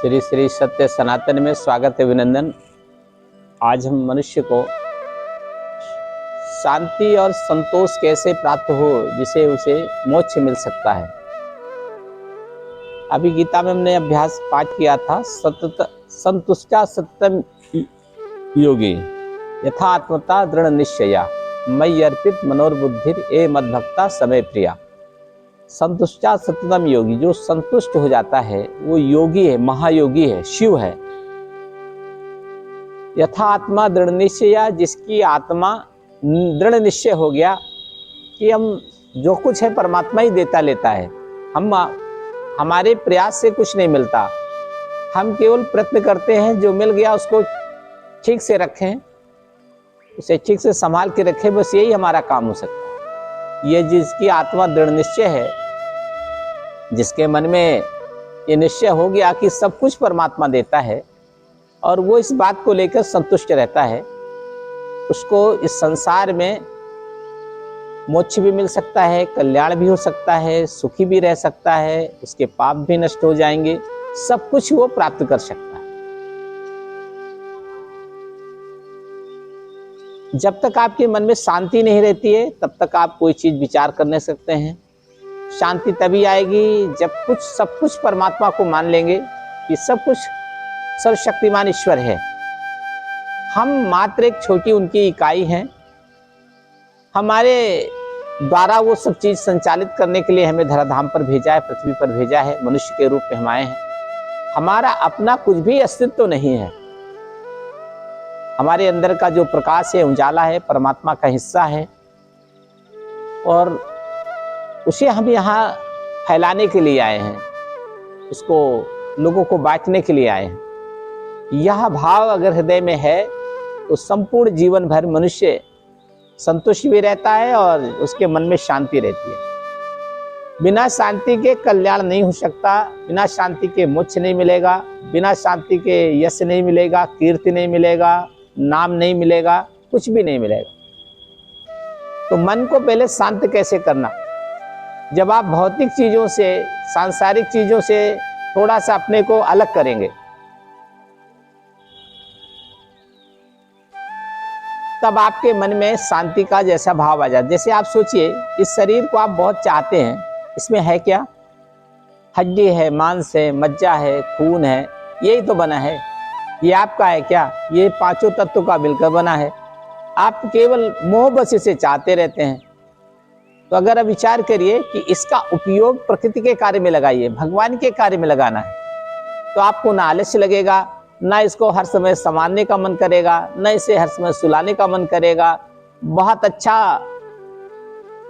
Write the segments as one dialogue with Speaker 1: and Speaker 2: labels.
Speaker 1: श्री श्री सत्य सनातन में स्वागत है, अभिनंदन। आज हम मनुष्य को शांति और संतोष कैसे प्राप्त हो जिसे उसे मोक्ष मिल सकता है। अभी गीता में हमने अभ्यास पाठ किया था, संतुष्टा सत्यम योगी यथा आत्मता दृढ़ निश्चया मयि अर्पित मनोर्बुद्धिर ए मद्भक्ता समय प्रिया। संतुष्टा सततम योगी, जो संतुष्ट हो जाता है वो योगी है, महायोगी है, शिव है। यथा आत्मा दृढ़ निश्चय, जिसकी आत्मा दृढ़ निश्चय हो गया कि हम जो कुछ है परमात्मा ही देता लेता है, हमारे प्रयास से कुछ नहीं मिलता, हम केवल प्रयत्न करते हैं, जो मिल गया उसको ठीक से रखें, उसे ठीक से संभाल के रखें, बस यही हमारा काम हो सकता है। ये जिसकी आत्मा दृढ़ निश्चय है, जिसके मन में ये निश्चय हो गया कि सब कुछ परमात्मा देता है और वो इस बात को लेकर संतुष्ट रहता है, उसको इस संसार में मोक्ष भी मिल सकता है, कल्याण भी हो सकता है, सुखी भी रह सकता है, उसके पाप भी नष्ट हो जाएंगे, सब कुछ वो प्राप्त कर सकता है। जब तक आपके मन में शांति नहीं रहती है तब तक आप कोई चीज विचार कर नहीं सकते हैं। शांति तभी आएगी जब सब कुछ परमात्मा को मान लेंगे कि सब कुछ सर्वशक्तिमान ईश्वर है, हम मात्र एक छोटी उनकी इकाई हैं, हमारे द्वारा वो सब चीज संचालित करने के लिए हमें धराधाम पर भेजा है, पृथ्वी पर भेजा है, मनुष्य के रूप में हम आए हैं। हमारा अपना कुछ भी अस्तित्व तो नहीं है। हमारे अंदर का जो प्रकाश है, उजाला है, परमात्मा का हिस्सा है और उसे हम यहाँ फैलाने के लिए आए हैं, उसको लोगों को बांटने के लिए आए हैं। यह भाव अगर हृदय में है तो संपूर्ण जीवन भर मनुष्य संतुष्ट भी रहता है और उसके मन में शांति रहती है। बिना शांति के कल्याण नहीं हो सकता, बिना शांति के मोक्ष नहीं मिलेगा, बिना शांति के यश नहीं मिलेगा, कीर्ति नहीं मिलेगा, नाम नहीं मिलेगा, कुछ भी नहीं मिलेगा। तो मन को पहले शांत कैसे करना? जब आप भौतिक चीजों से, सांसारिक चीजों से थोड़ा सा अपने को अलग करेंगे, तब आपके मन में शांति का जैसा भाव आ जाए। जैसे आप सोचिए, इस शरीर को आप बहुत चाहते हैं, इसमें है क्या? हड्डी है, मांस है, मज्जा है, खून है, यही तो बना है। ये आपका है क्या? ये पांचों तत्वों का मिलकर बना है। आप केवल मोह बस इसे चाहते रहते हैं। तो अगर आप विचार करिए कि इसका उपयोग प्रकृति के कार्य में लगाइए, भगवान के कार्य में लगाना है, तो आपको ना आलस्य लगेगा, ना इसको हर समय संभालने का मन करेगा, ना इसे हर समय सुलाने का मन करेगा, बहुत अच्छा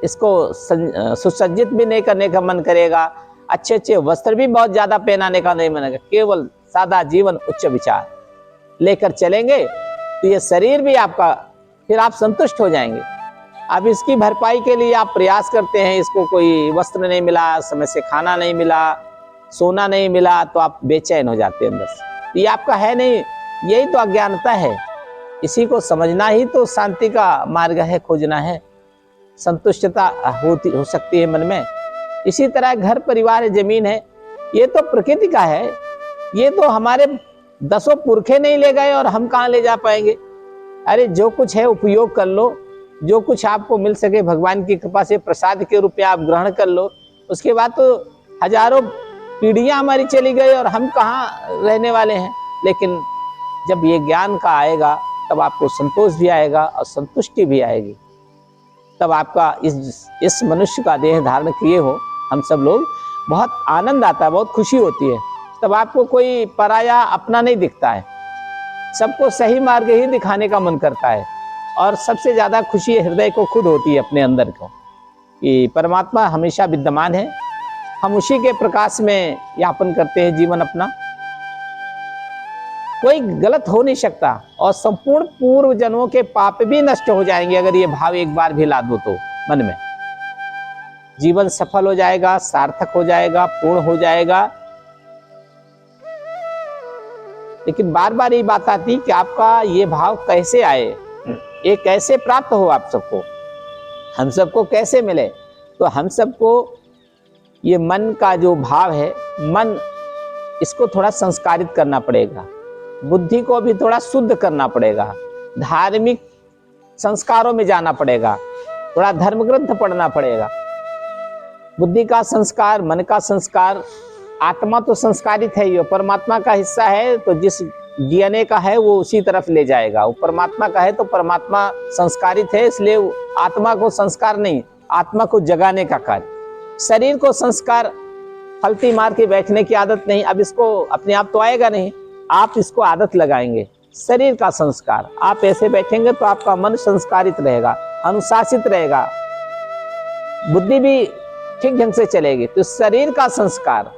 Speaker 1: इसको सुसज्जित भी नहीं करने का मन करेगा, अच्छे अच्छे वस्त्र भी बहुत ज्यादा पहनाने का नहीं मन करेगा। केवल सादा जीवन, उच्च विचार लेकर चलेंगे तो ये शरीर भी आपका, फिर आप संतुष्ट हो जाएंगे। अब इसकी भरपाई के लिए आप प्रयास करते हैं, इसको कोई वस्त्र नहीं मिला, समय से खाना नहीं मिला, सोना नहीं मिला, तो आप बेचैन हो जाते हैं अंदर से। ये आपका है नहीं, यही तो अज्ञानता है। इसी को समझना ही तो शांति का मार्ग है, खोजना है। संतुष्टता हो सकती है मन में। इसी तरह घर परिवार है, जमीन है, ये तो प्रकृति का है, ये तो हमारे 10 पुरखे नहीं ले गए और हम कहाँ ले जा पाएंगे। अरे जो कुछ है उपयोग कर लो, जो कुछ आपको मिल सके भगवान की कृपा से प्रसाद के रूप में आप ग्रहण कर लो। उसके बाद तो हजारों पीढ़ियां हमारी चली गई और हम कहाँ रहने वाले हैं। लेकिन जब ये ज्ञान का आएगा तब आपको संतोष भी आएगा और संतुष्टि भी आएगी। तब आपका इस मनुष्य का देह धारण किए हो हम सब लोग, बहुत आनंद आता है, बहुत खुशी होती है। तब आपको कोई पराया अपना नहीं दिखता है, सबको सही मार्ग ही दिखाने का मन करता है। और सबसे ज्यादा खुशी हृदय को खुद होती है अपने अंदर को, कि परमात्मा हमेशा विद्यमान है, हम उसी के प्रकाश में यापन करते हैं जीवन अपना। कोई गलत हो नहीं सकता और संपूर्ण पूर्व जन्मों के पाप भी नष्ट हो जाएंगे अगर ये भाव एक बार भी ला दो तो मन में। जीवन सफल हो जाएगा, सार्थक हो जाएगा, पूर्ण हो जाएगा। लेकिन बार बार ये बात आती कि आपका ये भाव कैसे आए, ये कैसे प्राप्त हो आप सबको, हम सबको कैसे मिले। तो हम सबको ये मन का जो भाव है, मन इसको थोड़ा संस्कारित करना पड़ेगा, बुद्धि को भी थोड़ा शुद्ध करना पड़ेगा, धार्मिक संस्कारों में जाना पड़ेगा, थोड़ा धर्म ग्रंथ पढ़ना पड़ेगा। बुद्धि का संस्कार, मन का संस्कार, आत्मा तो संस्कारित है, ये परमात्मा का हिस्सा है, तो जिस डीएनए का है वो उसी तरफ ले जाएगा। वो परमात्मा का है तो परमात्मा संस्कारित है, इसलिए आत्मा को संस्कार नहीं, आत्मा को जगाने का कार्य। शरीर को संस्कार, फलती मार के बैठने की आदत नहीं, अब इसको अपने आप तो आएगा नहीं, आप इसको आदत लगाएंगे। शरीर का संस्कार, आप ऐसे बैठेंगे तो आपका मन संस्कारित रहेगा, अनुशासित रहेगा, बुद्धि भी ठीक ढंग से चलेगी। तो शरीर का संस्कार,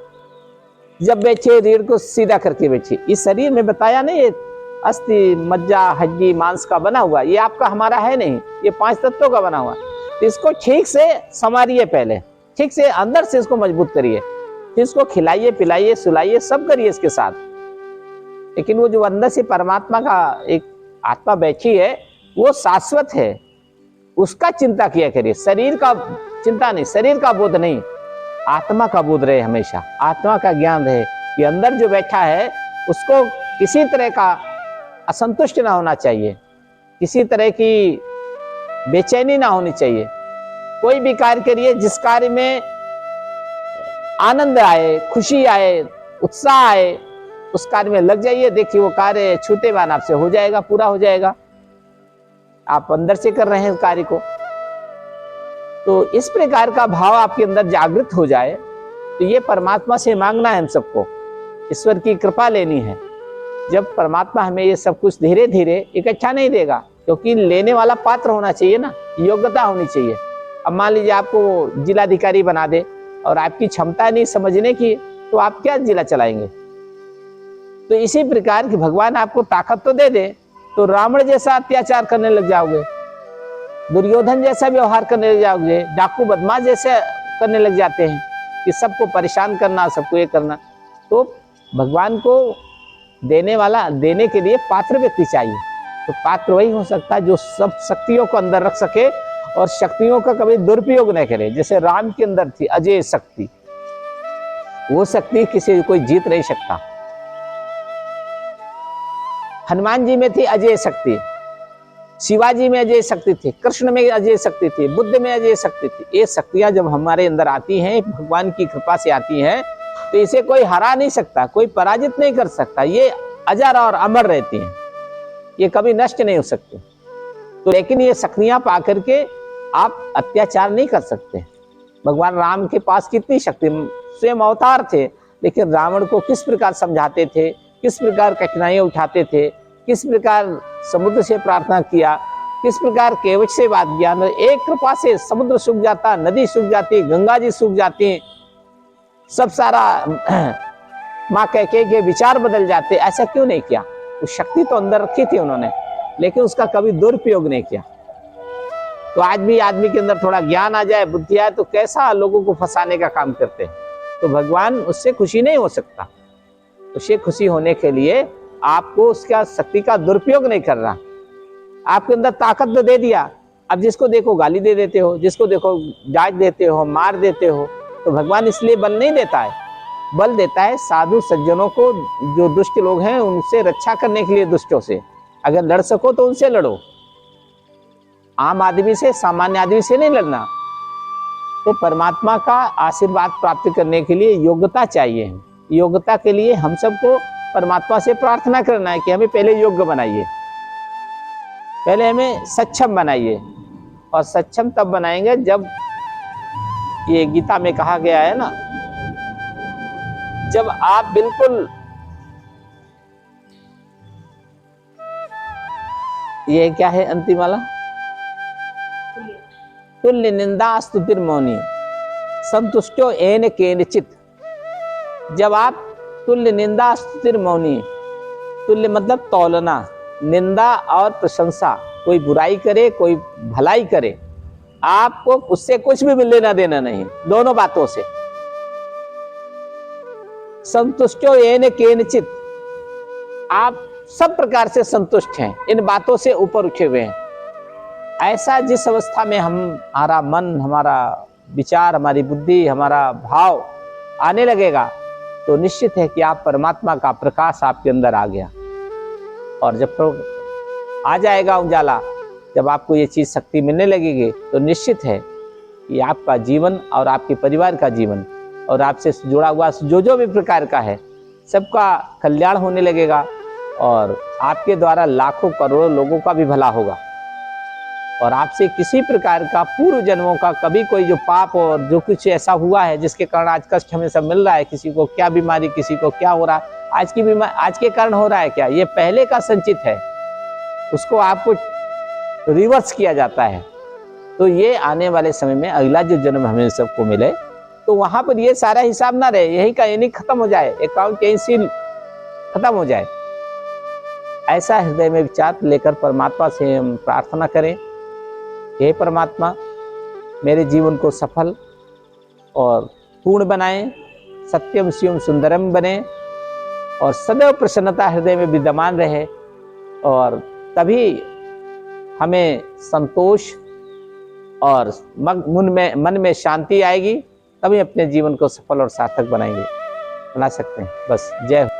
Speaker 1: जब बैठे रीढ़ को सीधा करके बैठिए। इस शरीर में बताया नहीं, ये अस्थि, मज्जा, हड्डी, मांस का बना हुआ, ये आपका हमारा है नहीं, ये 5 तत्वों का बना हुआ। तो इसको ठीक से संवारिए, पहले ठीक से अंदर से इसको मजबूत करिए, फिर इसको खिलाइए, पिलाइए, सुलाइए, सब करिए इसके साथ। लेकिन वो जो अंदर से परमात्मा का एक आत्मा बैठी है वो शाश्वत है, उसका चिंता किया करिए। शरीर का चिंता नहीं, शरीर का बोध नहीं, आत्मा का बोध रहे, हमेशा आत्मा का ज्ञान रहे कि अंदर जो बैठा है उसको किसी तरह का असंतुष्ट ना होना चाहिए, किसी तरह की बेचैनी ना होनी चाहिए। कोई भी कार्य करिए जिस कार्य में आनंद आए, खुशी आए, उत्साह आए, उस कार्य में लग जाइए। देखिए वो कार्य छूटे बिना आपसे हो जाएगा, पूरा हो जाएगा। आप अंदर से कर रहे हैं कार्य को, तो इस प्रकार का भाव आपके अंदर जागृत हो जाए तो ये परमात्मा से मांगना है हम सबको, ईश्वर की कृपा लेनी है। जब परमात्मा हमें ये सब कुछ धीरे धीरे इकट्ठा नहीं देगा, क्योंकि लेने वाला पात्र होना चाहिए ना, योग्यता होनी चाहिए। अब मान लीजिए आपको जिलाधिकारी बना दे और आपकी क्षमता नहीं समझने की, तो आप क्या जिला चलाएंगे। तो इसी प्रकार की भगवान आपको ताकत तो दे दे, तो रावण जैसा अत्याचार करने लग जाओगे, दुर्योधन जैसा व्यवहार करने लग जाओगे, डाकू बदमाश जैसे करने लग जाते हैं कि सबको परेशान करना, सबको ये करना। तो भगवान को देने वाला, देने के लिए पात्र व्यक्ति चाहिए। तो पात्र वही हो सकता है जो सब शक्तियों को अंदर रख सके और शक्तियों का कभी दुरुपयोग न करे। जैसे राम के अंदर थी अजय शक्ति, वो शक्ति किसी कोई जीत नहीं सकता। हनुमान जी में थी अजय शक्ति, शिवाजी में अजय शक्ति थी, कृष्ण में अजय शक्ति थी, बुद्ध में अजय शक्ति थी। ये शक्तियां जब हमारे अंदर आती हैं, भगवान की कृपा से आती हैं, तो इसे कोई हरा नहीं सकता, कोई पराजित नहीं कर सकता। ये अजर और अमर रहती हैं, ये कभी नष्ट नहीं हो सकती। तो लेकिन ये शक्तियां पा करके आप अत्याचार नहीं कर सकते। भगवान राम के पास कितनी शक्ति, स्वयं अवतार थे, लेकिन रावण को किस प्रकार समझाते थे, किस प्रकार कठिनाइयां उठाते थे, किस प्रकार समुद्र से प्रार्थना किया, किस प्रकार केवट से बात किया। एक कृपा से समुद्र सूख जाता, नदी सूख जाती, गंगा जी सूख जाती, सब सारा माँ कैकेयी के विचार बदल जाते। ऐसा क्यों नहीं किया? वो शक्ति तो अंदर रखी थी उन्होंने, लेकिन उसका कभी दुरुपयोग नहीं किया। तो आज भी आदमी के अंदर थोड़ा ज्ञान आ जाए, बुद्धि आए, तो कैसा लोगों को फंसाने का काम करते हैं। तो भगवान उससे खुशी नहीं हो सकता। उससे खुशी होने के लिए आपको उसका शक्ति का दुरुपयोग नहीं करना। आपके अंदर ताकत तो दे दिया, अब जिसको देखो गाली दे देते हो, जिसको देखो डांट देते हो, मार देते हो। तो भगवान इसलिए बल नहीं देता है, बल देता है साधु सज्जनों को, जो दुष्ट लोग हैं उनसे रक्षा करने के लिए। दुष्टों से अगर लड़ सको तो उनसे लड़ो, आम आदमी से, सामान्य आदमी से नहीं लड़ना। तो परमात्मा का आशीर्वाद प्राप्त करने के लिए योग्यता चाहिए। योग्यता के लिए हम सबको परमात्मा से प्रार्थना करना है कि हमें पहले योग्य बनाइए, पहले हमें सक्षम बनाइए। और सक्षम तब बनाएंगे जब, ये गीता में कहा गया है ना, जब आप बिल्कुल, ये क्या है अंतिम वाला, तुल्य निंदा स्तुतिर्मौनी संतुष्टो येन केनचित्। जब आप तुल्य निंदा स्तुतिर्मौनी, तुल्य मतलब तौलना, निंदा और प्रशंसा, कोई बुराई करे कोई भलाई करे, आपको उससे कुछ भी लेना देना नहीं, दोनों बातों से। संतुष्टो येन केनचित्, आप सब प्रकार से संतुष्ट हैं, इन बातों से ऊपर उठे हुए हैं। ऐसा जिस अवस्था में हमारा मन, हमारा विचार, हमारी बुद्धि, हमारा भाव आने लगेगा, तो निश्चित है कि आप परमात्मा का प्रकाश आपके अंदर आ गया। और जब आ जाएगा उजाला, जब आपको ये चीज़ शक्ति मिलने लगेगी, तो निश्चित है कि आपका जीवन और आपके परिवार का जीवन और आपसे जुड़ा हुआ जो भी प्रकार का है, सबका कल्याण होने लगेगा और आपके द्वारा लाखों करोड़ों लोगों का भी भला होगा। और आपसे किसी प्रकार का पूर्व जन्मों का कभी कोई जो पाप और जो कुछ ऐसा हुआ है जिसके कारण आज कष्ट हमें सब मिल रहा है, किसी को क्या बीमारी, किसी को क्या हो रहा है, आज की बीमारी आज के कारण हो रहा है क्या, ये पहले का संचित है, उसको आपको रिवर्स किया जाता है। तो ये आने वाले समय में अगला जो जन्म हमें सबको मिले, तो वहां पर ये सारा हिसाब ना रहे, यही का यही खत्म हो जाए, अकाउंट कैंसिल खत्म हो जाए। ऐसा हृदय में विचार लेकर परमात्मा से हम प्रार्थना करें, हे परमात्मा मेरे जीवन को सफल और पूर्ण बनाएं, सत्यम शिवम सुंदरम बने और सदैव प्रसन्नता हृदय में विद्यमान रहे, और तभी हमें संतोष और मन में शांति आएगी, तभी अपने जीवन को सफल और सार्थक बना सकते हैं। बस जय हो।